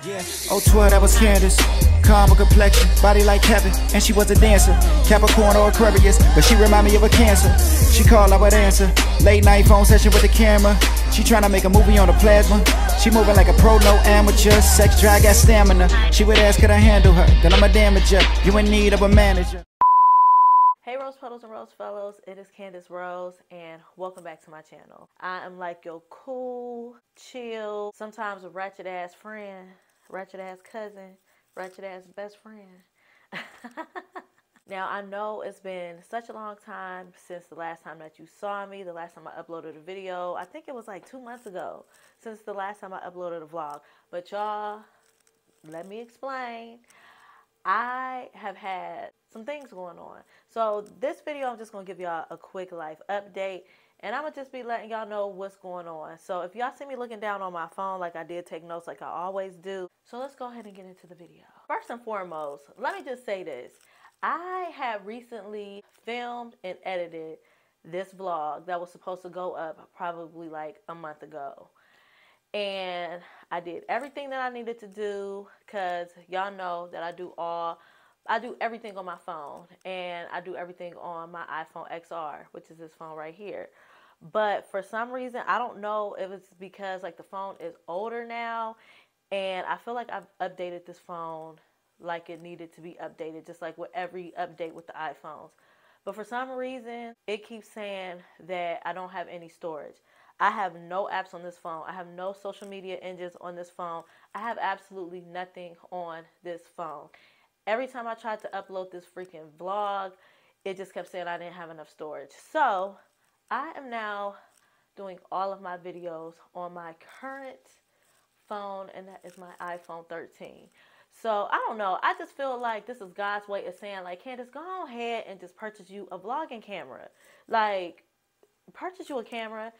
Yeah, oh 12, that was Candace. Calm with complexion, body like Kevin, and she was a dancer. Capricorn or Aquarius, but she remind me of a Cancer. She called, I would answer. Late night phone session with the camera. She tryna make a movie on the plasma. She moving like a pro, no amateur. Sex, drive, got stamina. She would ask, could I handle her? Then I'm a damager. You in need of a manager. Hey Rose Puddles and Rose Fellows, it is Candace Rose and welcome back to my channel. I am like your cool, chill, sometimes a ratchet ass friend, ratchet ass cousin, ratchet ass best friend. Now I know it's been such a long time since the last time that you saw me, the last time I uploaded a video. I think it was like 2 months ago since the last time I uploaded a vlog. But y'all, let me explain. I have had some things going on. So this video, I'm just going to give y'all a quick life update. And I'm going to just be letting y'all know what's going on. So if y'all see me looking down on my phone like I did take notes like I always do. So let's go ahead and get into the video. First and foremost, let me just say this. I have recently filmed and edited this vlog that was supposed to go up probably like a month ago. And I did everything that I needed to do because y'all know that I do everything on my phone, and I do everything on my iPhone XR, which is this phone right here. But for some reason, I don't know if it's because like the phone is older now, and I feel like I've updated this phone like it needed to be updated, just like with every update with the iPhones. But for some reason, it keeps saying that I don't have any storage. I have no apps on this phone. I have no social media engines on this phone. I have absolutely nothing on this phone. Every time I tried to upload this freaking vlog, it just kept saying I didn't have enough storage. So I am now doing all of my videos on my current phone, and that is my iPhone 13. So I don't know. I just feel like this is God's way of saying, like, Candace, go ahead and just purchase you a vlogging camera. Like, purchase you a camera.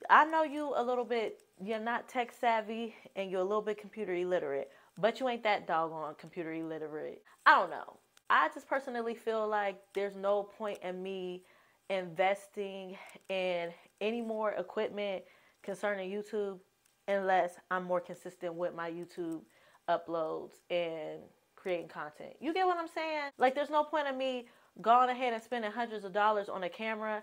I know you a little bit, you're not tech savvy and you're a little bit computer illiterate, but you ain't that doggone computer illiterate. I don't know. I just personally feel like there's no point in me investing in any more equipment concerning YouTube unless I'm more consistent with my YouTube uploads and creating content. You get what I'm saying? Like, there's no point in me going ahead and spending hundreds of dollars on a camera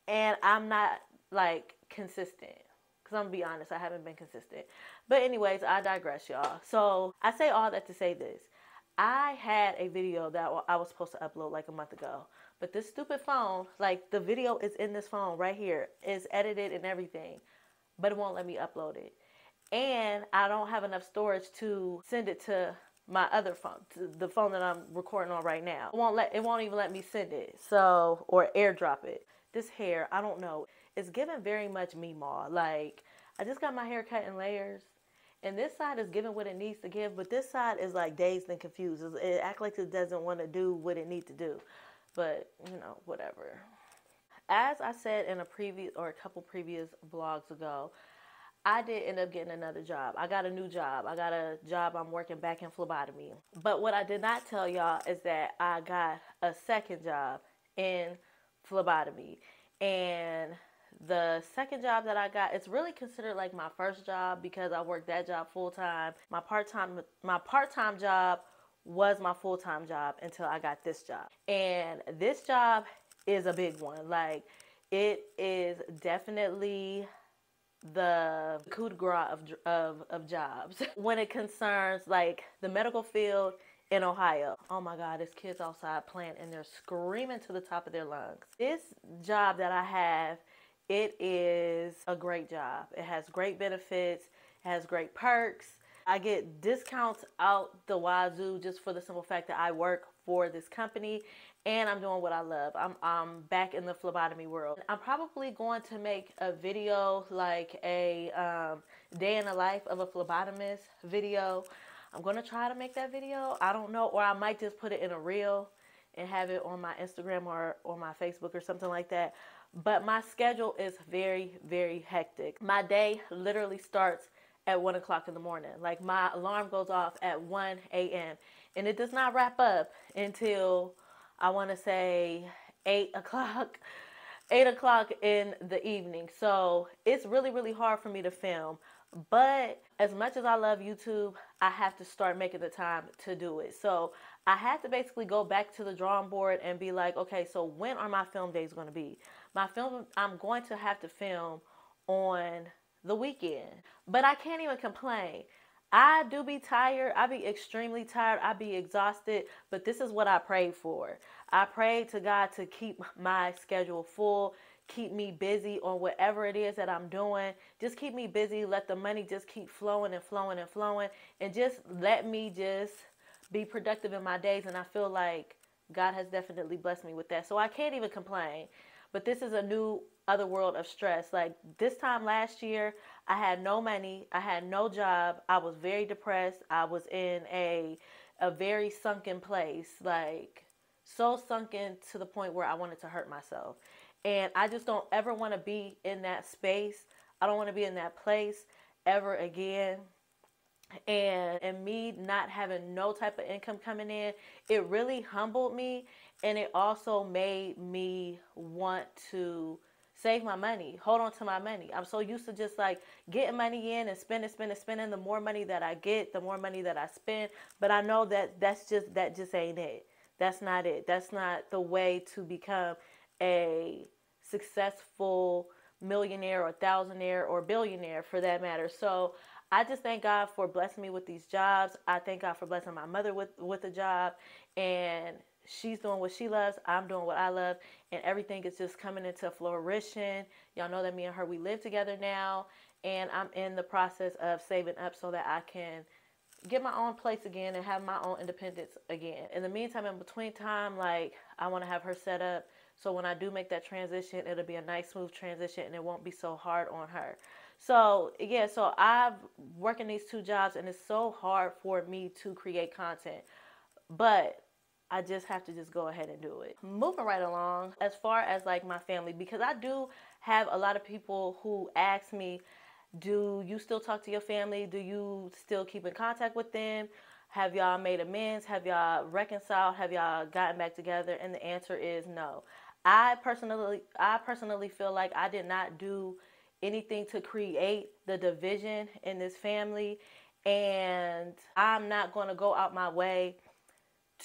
and I'm not like consistent, because I'm gonna be honest, I haven't been consistent. But anyways, I digress, y'all. So I say all that to say this. I had a video that I was supposed to upload like a month ago, but this stupid phone, like the video is in this phone right here, it's edited and everything, but it won't let me upload it. And I don't have enough storage to send it to my other phone, to the phone that I'm recording on right now. It won't even let me send it, so, or airdrop it. This hair, I don't know. It's giving very much Meemaw. Like, I just got my hair cut in layers, and this side is giving what it needs to give, but this side is like dazed and confused. It acts like it doesn't want to do what it needs to do, but you know, whatever. As I said in a couple previous vlogs ago, I did end up getting another job. I got a new job. I got a job I'm working back in phlebotomy. But what I did not tell y'all is that I got a second job in phlebotomy. And the second job that I got, it's really considered like my first job because I worked that job full time. My part-time job was my full-time job until I got this job. And this job is a big one. Like, it is definitely the coup de grace of jobs when it concerns like the medical field in Ohio. Oh my God, there's kids outside playing and they're screaming to the top of their lungs. This job that I have, it is a great job. It has great benefits, it has great perks. I get discounts out the wazoo just for the simple fact that I work for this company and I'm doing what I love. I'm back in the phlebotomy world. I'm probably going to make a video, like a day in the life of a phlebotomist video. I'm going to try to make that video. I don't know, or I might just put it in a reel and have it on my Instagram or my Facebook or something like that. But my schedule is very, very hectic. My day literally starts at 1 o'clock in the morning. Like, my alarm goes off at 1 a.m. and it does not wrap up until I want to say 8 o'clock 8 o'clock in the evening. So it's really, really hard for me to film. But as much as I love YouTube, I have to start making the time to do it. So I had to basically go back to the drawing board and be like, okay, so when are my film days going to be? I'm going to have to film on the weekend. But I can't even complain. I do be tired. I be extremely tired. I be exhausted. But this is what I prayed for. I prayed to God to keep my schedule full, keep me busy on whatever it is that I'm doing. Just keep me busy. Let the money just keep flowing and flowing and flowing. And just let me just be productive in my days. And I feel like God has definitely blessed me with that. So I can't even complain. But this is a new other world of stress. Like this time last year, I had no money. I had no job. I was very depressed. I was in a very sunken place. Like so sunken to the point where I wanted to hurt myself. And I just don't ever want to be in that space. I don't want to be in that place ever again. And me not having no type of income coming in, it really humbled me, and it also made me want to save my money, hold on to my money. I'm so used to just like getting money in and spending. The more money that I get, the more money that I spend. But I know that that just ain't it. That's not it. That's not the way to become a successful millionaire or thousandaire or billionaire for that matter. So I just thank God for blessing me with these jobs. I thank God for blessing my mother with a job, and she's doing what she loves. I'm doing what I love, and everything is just coming into fruition. Y'all know that me and her, we live together now, and I'm in the process of saving up so that I can get my own place again and have my own independence again. In the meantime, in between time, like I want to have her set up so when I do make that transition, it'll be a nice smooth transition and it won't be so hard on her. So yeah, so I'm working these two jobs and it's so hard for me to create content, but I just have to just go ahead and do it. Moving right along, as far as like my family, because I do have a lot of people who ask me, do you still talk to your family? Do you still keep in contact with them? Have y'all made amends? Have y'all reconciled? Have y'all gotten back together? And the answer is no. I personally feel like I did not do anything to create the division in this family, and I'm not going to go out my way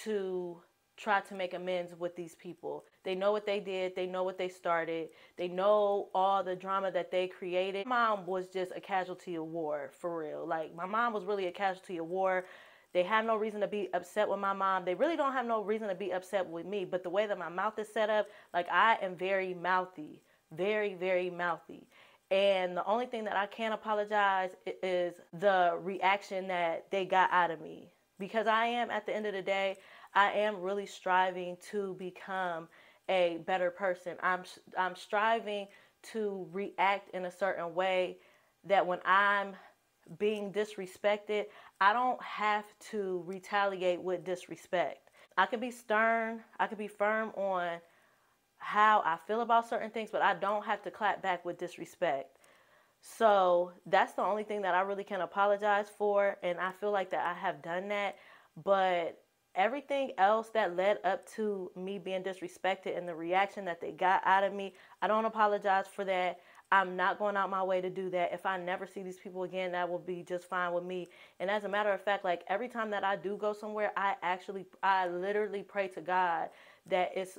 to try to make amends with these people. They know what they did. They know what they started. They know all the drama that they created. My mom was just a casualty of war, for real. Like, my mom was really a casualty of war. They have no reason to be upset with my mom. They really don't have no reason to be upset with me. But the way that my mouth is set up, like, I am very mouthy. Very, very mouthy. And the only thing that I can apologize is the reaction that they got out of me. Because I am, at the end of the day, I am really striving to become a better person. I'm striving to react in a certain way that when I'm being disrespected, I don't have to retaliate with disrespect. I can be stern, I can be firm on how I feel about certain things, but I don't have to clap back with disrespect. So that's the only thing that I really can apologize for, and I feel like that I have done that. But everything else that led up to me being disrespected and the reaction that they got out of me, I don't apologize for that. I'm not going out my way to do that. If I never see these people again, that will be just fine with me. And as a matter of fact, like every time that I do go somewhere, I literally pray to God that it's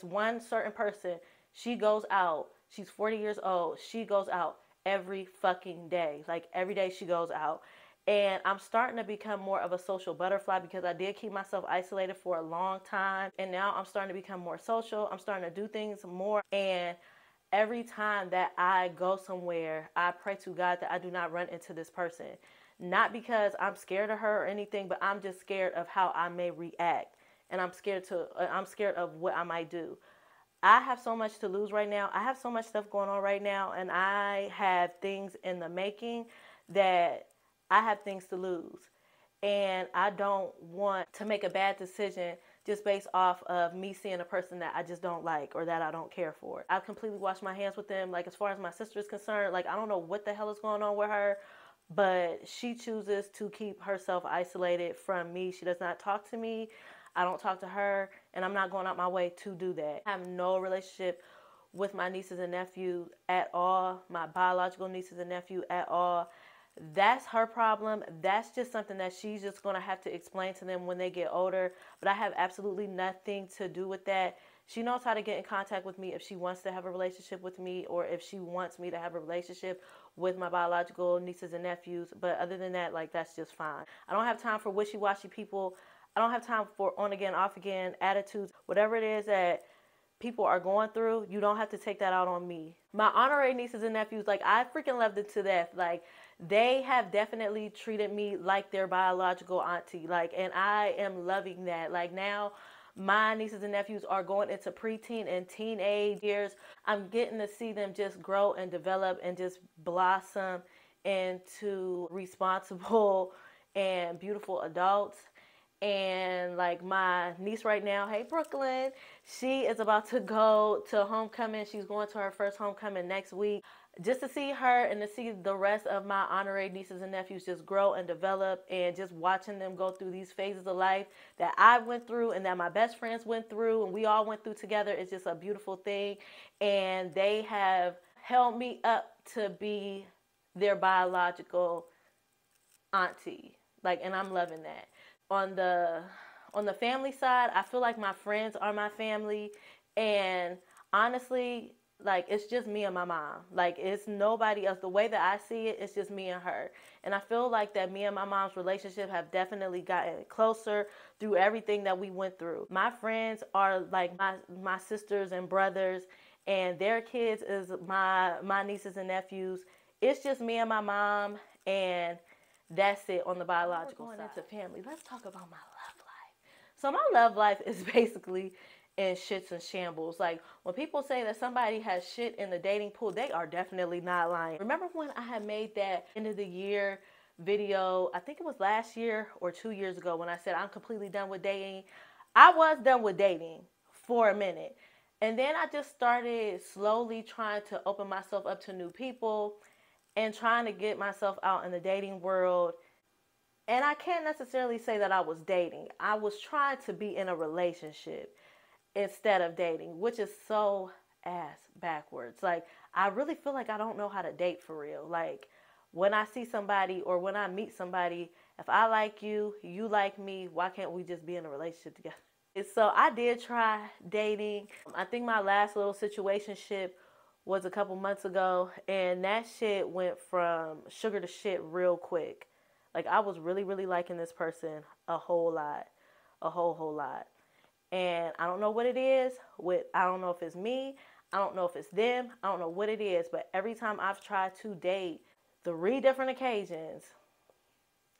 one certain person. She goes out. She's 40 years old. She goes out every fucking day. Like every day she goes out. And I'm starting to become more of a social butterfly because I did keep myself isolated for a long time. And now I'm starting to become more social. I'm starting to do things more. And every time that I go somewhere, I pray to God that I do not run into this person. Not because I'm scared of her or anything, but I'm just scared of how I may react. And I'm scared of what I might do. I have so much to lose right now. I have so much stuff going on right now. And I have things in the making that I have things to lose. And I don't want to make a bad decision just based off of me seeing a person that I just don't like or that I don't care for. I've completely washed my hands with them. Like as far as my sister is concerned, like I don't know what the hell is going on with her, but she chooses to keep herself isolated from me. She does not talk to me. I don't talk to her, and I'm not going out my way to do that. I have no relationship with my nieces and nephews at all, my biological nieces and nephew at all. That's her problem. That's just something that she's just going to have to explain to them when they get older. But I have absolutely nothing to do with that. She knows how to get in contact with me if she wants to have a relationship with me, or if she wants me to have a relationship with my biological nieces and nephews. But other than that, like, that's just fine. I don't have time for wishy-washy people. I don't have time for on again, off again attitudes. Whatever it is that people are going through, you don't have to take that out on me. My honorary nieces and nephews, like, I freaking love them to death. Like, they have definitely treated me like their biological auntie. Like, and I am loving that. Like, now my nieces and nephews are going into preteen and teenage years. I'm getting to see them just grow and develop and just blossom into responsible and beautiful adults. And like my niece right now, hey Brooklyn, she is about to go to homecoming. She's going to her first homecoming next week. Just to see her and to see the rest of my honorary nieces and nephews just grow and develop, and just watching them go through these phases of life that I went through and that my best friends went through and we all went through together is just a beautiful thing. And they have held me up to be their biological auntie. Like, and I'm loving that. On the family side, I feel like my friends are my family, and honestly, like, it's just me and my mom. Like, it's nobody else. The way that I see it, it's just me and her. And I feel like that me and my mom's relationship have definitely gotten closer through everything that we went through. My friends are like my sisters and brothers, and their kids is my nieces and nephews. It's just me and my mom, and that's it on the biological side. Going into family, let's talk about my love life. So my love life is basically in shits and shambles. Like, when people say that somebody has shit in the dating pool, they are definitely not lying. Remember when I had made that end of the year video, I think it was last year or 2 years ago, when I said I'm completely done with dating? I was done with dating for a minute. And then I just started slowly trying to open myself up to new people and trying to get myself out in the dating world. And I can't necessarily say that I was dating. I was trying to be in a relationship instead of dating, which is so ass backwards. Like, I really feel like I don't know how to date for real. Like, when I see somebody or when I meet somebody, if I like you, you like me, why can't we just be in a relationship together? So I did try dating. I think my last little situationship was a couple months ago, and that shit went from sugar to shit real quick. Like, I was really, really liking this person a whole lot, a whole lot. And I don't know what it is. I don't know if it's me. I don't know if it's them. I don't know what it is. But every time I've tried to date, 3 different occasions,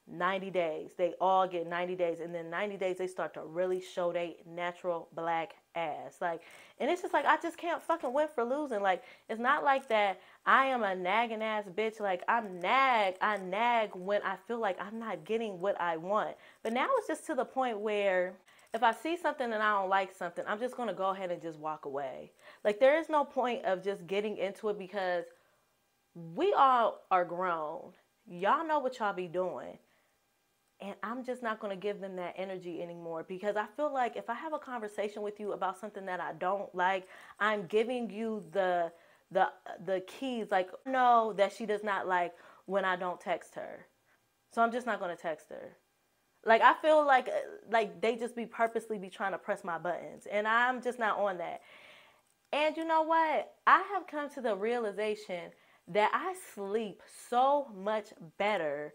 90 days. They all get 90 days. And then 90 days, they start to really show their natural black ass. Like, and it's just like, I just can't fucking win for losing. Like, it's not like that I am a nagging ass bitch. Like, I nag when I feel like I'm not getting what I want. But now it's just to the point where if I see something and I don't like something, I'm just going to go ahead and just walk away. Like, there is no point of just getting into it, because we all are grown. Y'all know what y'all be doing. And I'm just not going to give them that energy anymore, because I feel like if I have a conversation with you about something that I don't like, I'm giving you the keys. Like, know that she does not like when I don't text her. So I'm just not going to text her. Like, I feel like they just be purposely be trying to press my buttons, and I'm just not on that. And you know what? I have come to the realization that I sleep so much better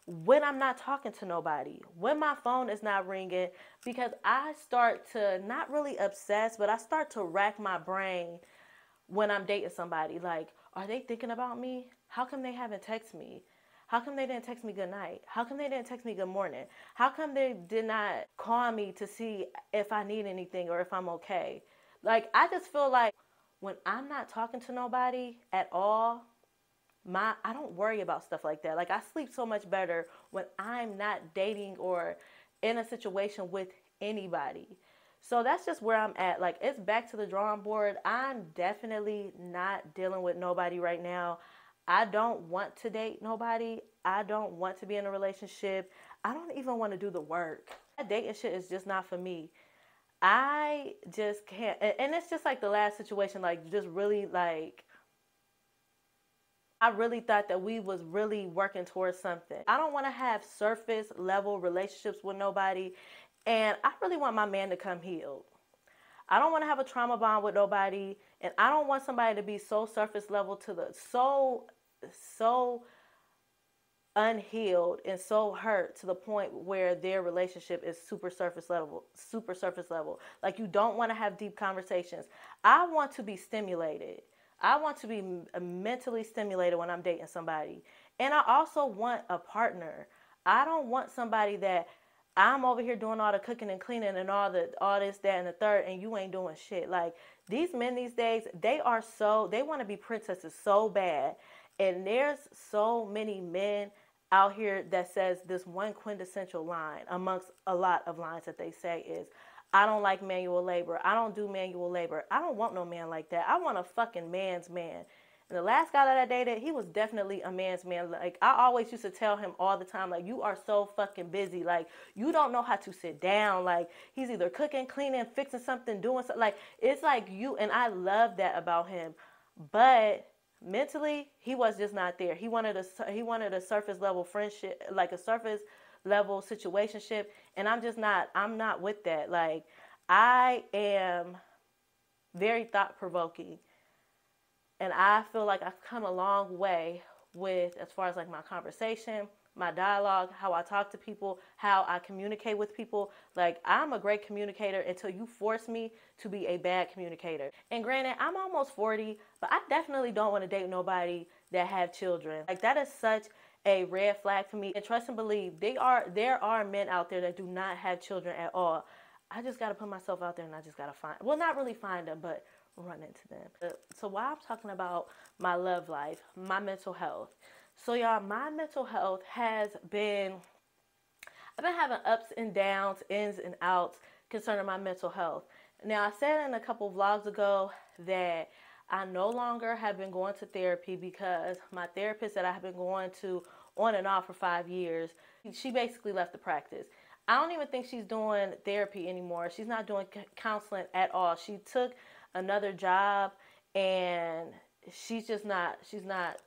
when I'm not talking to nobody, when my phone is not ringing, because I start to not really obsess, but I start to rack my brain when I'm dating somebody. Like, are they thinking about me? How come they haven't texted me? How come they didn't text me good night? How come they didn't text me good morning? How come they did not call me to see if I need anything or if I'm okay? Like, I just feel like when I'm not talking to nobody at all, I don't worry about stuff like that. Like, I sleep so much better when I'm not dating or in a situation with anybody. So that's just where I'm at. Like, it's back to the drawing board. I'm definitely not dealing with nobody right now. I don't want to date nobody. I don't want to be in a relationship. I don't even want to do the work. That dating shit is just not for me. I just can't. And it's just like the last situation, like just really like, I really thought that we was really working towards something. I don't want to have surface level relationships with nobody. And I really want my man to come healed. I don't want to have a trauma bond with nobody. And I don't want somebody to be so surface level to the so unhealed and so hurt to the point where their relationship is super surface level. Like you don't want to have deep conversations. I want to be stimulated. I want to be mentally stimulated when I'm dating somebody. And I also want a partner. I don't want somebody that I'm over here doing all the cooking and cleaning and all this, that, and the third, and you ain't doing shit. Like these men these days, they want to be princesses so bad. And there's so many men out here that says this one quintessential line amongst a lot of lines that they say is, I don't like manual labor. I don't do manual labor. I don't want no man like that. I want a fucking man's man. And the last guy that I dated, he was definitely a man's man. Like, I always used to tell him all the time, like, you are so fucking busy. Like, you don't know how to sit down. Like, he's either cooking, cleaning, fixing something, doing something. Like, it's like you, and I love that about him. But mentally, he was just not there. He wanted a surface level friendship, like a surface level situationship, and I'm not with that. Like, I am very thought provoking, and I feel like I've come a long way with, as far as like my conversation, my dialogue, how I talk to people, how I communicate with people. Like, I'm a great communicator until you force me to be a bad communicator. And granted, I'm almost 40, but I definitely don't want to date nobody that have children. Like, that is such a red flag for me. And trust and believe, there are men out there that do not have children at all. I just got to put myself out there and I just got to find, well, not really find them, but run into them. So while I'm talking about my love life, my mental health. So y'all, my mental health has been, I've been having ups and downs, ins and outs concerning my mental health. Now, I said in a couple vlogs ago that I no longer have been going to therapy because my therapist that I have been going to on and off for 5 years, she basically left the practice. I don't even think she's doing therapy anymore. She's not doing counseling at all. She took another job and she's not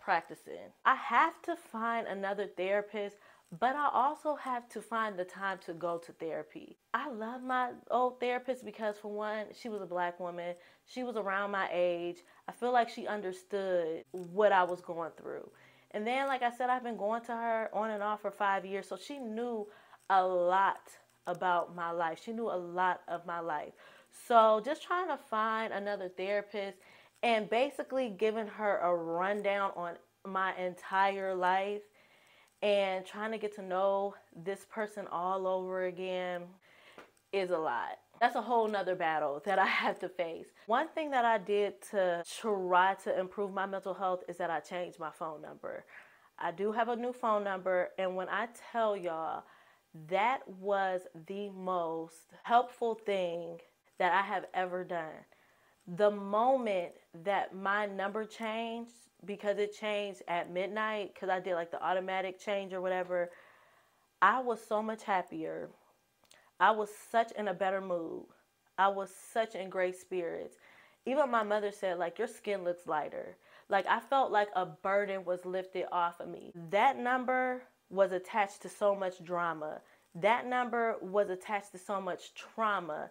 practicing. I have to find another therapist, but I also have to find the time to go to therapy. I love my old therapist because, for one, she was a black woman. She was around my age. I feel like she understood what I was going through. And then, like I said, I've been going to her on and off for 5 years, so she knew a lot about my life. She knew a lot of my life. So just trying to find another therapist and basically giving her a rundown on my entire life and trying to get to know this person all over again is a lot. That's a whole nother battle that I have to face. One thing that I did to try to improve my mental health is that I changed my phone number. I do have a new phone number, and when I tell y'all, that was the most helpful thing that I have ever done. The moment that my number changed, because it changed at midnight, because I did like the automatic change or whatever, I was so much happier. I was such in a better mood. I was such in great spirits. Even my mother said, like, your skin looks lighter. Like, I felt like a burden was lifted off of me. That number was attached to so much drama. That number was attached to so much trauma.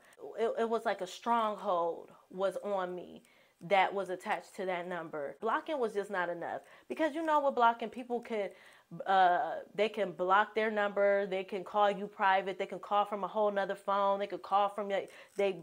It was like a stronghold was on me that was attached to that number. Blocking was just not enough, because you know, with blocking, people can they can block their number, they can call you private, they can call from a whole nother phone, they could call from they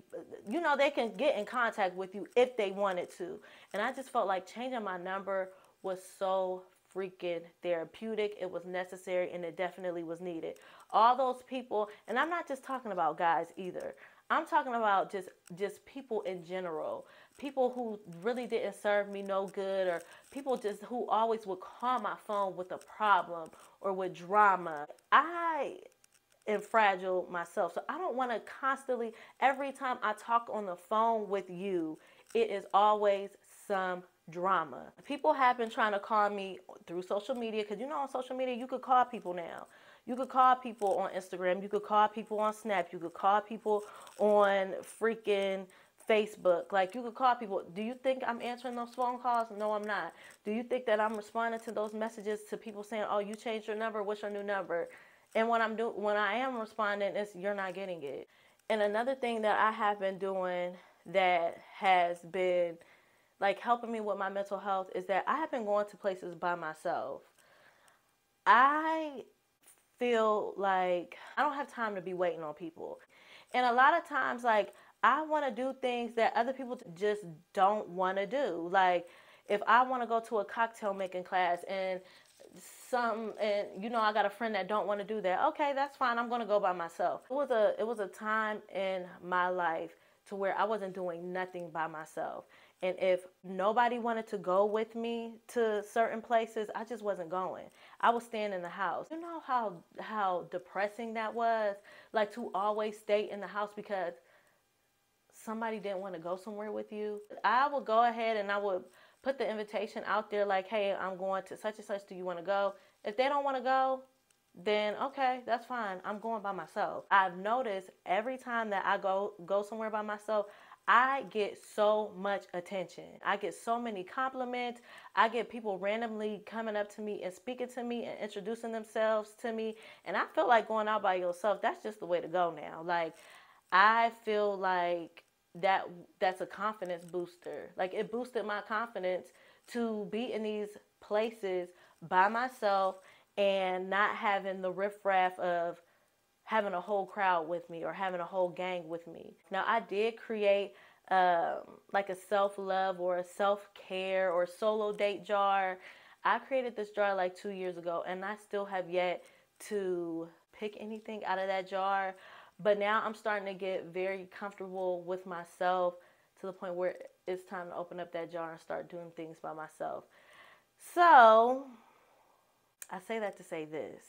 can get in contact with you if they wanted to. And I just felt like changing my number was so freaking therapeutic. It was necessary, and it definitely was needed. All those people, and I'm not just talking about guys either. I'm talking about just people in general. People who really didn't serve me no good, or people just who always would call my phone with a problem or with drama. I am fragile myself, so I don't want to constantly, every time I talk on the phone with you, it is always some drama. People have been trying to call me through social media, because you know, on social media you could call people now. You could call people on Instagram. You could call people on Snap. You could call people on freaking Facebook. Like, you could call people. Do you think I'm answering those phone calls? No, I'm not. Do you think that I'm responding to those messages to people saying, oh, you changed your number, what's your new number? And when I am responding, it's you're not getting it. And another thing that I have been doing that has been like helping me with my mental health is that I have been going to places by myself. I feel like I don't have time to be waiting on people. And a lot of times, like, I want to do things that other people just don't want to do. Like, if I want to go to a cocktail making class and I got a friend that don't want to do that. Okay, that's fine. I'm going to go by myself. It was a time in my life to where I wasn't doing nothing by myself. And if nobody wanted to go with me to certain places, I just wasn't going. I was staying in the house. You know how depressing that was? Like, to always stay in the house because somebody didn't want to go somewhere with you. I would go ahead and I would put the invitation out there like, hey, I'm going to such and such. Do you want to go? If they don't want to go, then okay, that's fine. I'm going by myself. I've noticed every time that I go somewhere by myself, I get so much attention. I get so many compliments. I get people randomly coming up to me and speaking to me and introducing themselves to me. And I feel like going out by yourself, that's just the way to go now. Like, I feel like that's a confidence booster. Like, it boosted my confidence to be in these places by myself and not having the riffraff of having a whole crowd with me or having a whole gang with me. Now, I did create like a self-love or a self-care or solo date jar. I created this jar like 2 years ago, and I still have yet to pick anything out of that jar. But now I'm starting to get very comfortable with myself to the point where it's time to open up that jar and start doing things by myself. So I say that to say this.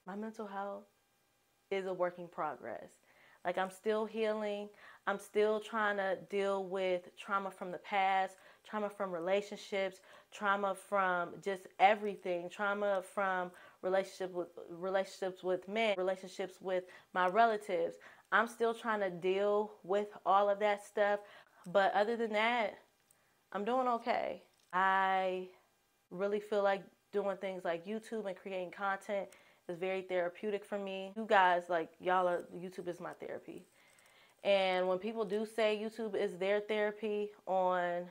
My mental health is a work in progress. Like, I'm still healing. I'm still trying to deal with trauma from the past, trauma from relationships, trauma from just everything, trauma from relationships with men, relationships with my relatives. I'm still trying to deal with all of that stuff. But other than that, I'm doing okay. I really feel like doing things like YouTube and creating content is very therapeutic for me. You guys, like, YouTube is my therapy. And when people do say YouTube is their therapy on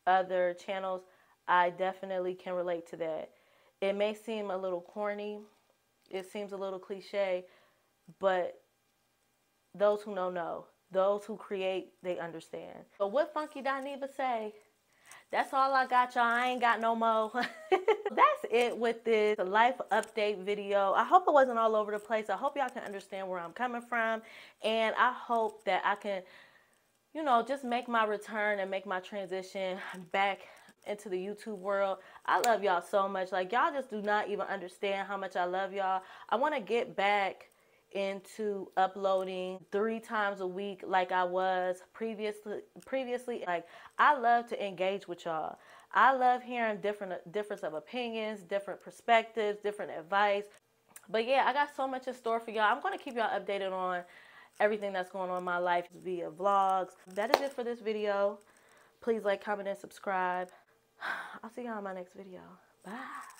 other channels, I definitely can relate to that. It may seem a little corny. It seems a little cliche, but those who know. Those who create, they understand. So what Funky Dineva say? That's all I got, y'all. I ain't got no more. That's it with this life update video. I hope it wasn't all over the place. I hope y'all can understand where I'm coming from. And I hope that I can, just make my return and make my transition back into the YouTube world. I love y'all so much. Like, y'all just do not even understand how much I love y'all. I want to get back into uploading 3 times a week like I was previously. Like, I love to engage with y'all. I love hearing difference of opinions, different perspectives, different advice. But yeah, I got so much in store for y'all. I'm going to keep y'all updated on everything that's going on in my life via vlogs. That is it for this video. Please like, comment, and subscribe. I'll see y'all in my next video. Bye.